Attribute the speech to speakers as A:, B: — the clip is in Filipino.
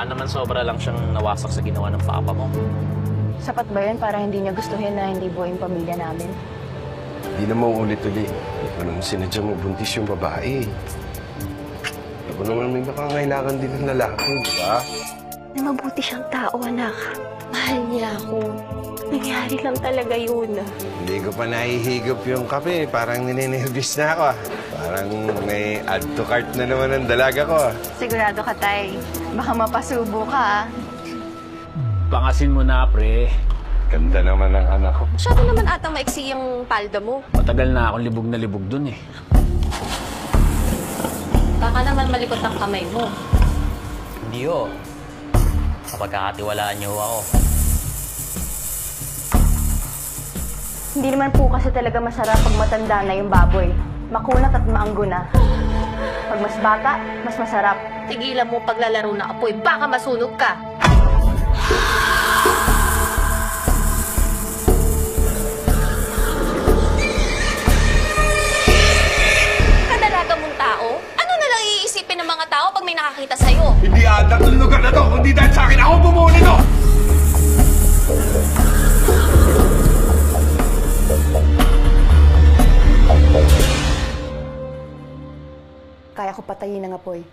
A: Baka naman sobra lang siyang nawasak sa ginawa ng papa mo.
B: Sapat ba yun para hindi niya gustuhin na hindi buhay yung pamilya namin?
C: Hindi na mauulit-ulit. Anong sinadya mo buntis yung babae? Ako naman may makangailangan din ng lalaki, di ba?
B: Na mabuti siyang tao, anak. Mahal niya ako. Nangyari lang talaga yun.
C: Hindi ko pa nahihigop yung kape. Parang ninenervous na ako. Parang may add to cart na naman ang dalaga ko.
B: Sigurado ka, Tay. Baka mapasubo ka,
A: Pangasin mo na, pre.
C: Ganda naman ng anak ko.
D: Masyado naman atang maiksi yung palda mo.
A: Matagal na akong libog na libog dun eh.
D: Baka naman malikot ang kamay mo.
E: Hindi ho. Kapagkakatiwalaan niyo ho ako.
B: Hindi naman po kasi talaga masarap pag matanda na yung baboy. Makunat at maanggo na. Pag mas bata, mas masarap.
D: Tigilan mo paglalaro ng apoy, baka masunog ka. Kadalaga mong tao? Ano na lang iisipin ng mga tao pag may nakakita sa'yo?
C: Hindi ata itong lugar na to. Kundi dahil sa akin, ako bumuo nito!
B: Kaya ko patayin ng apoy.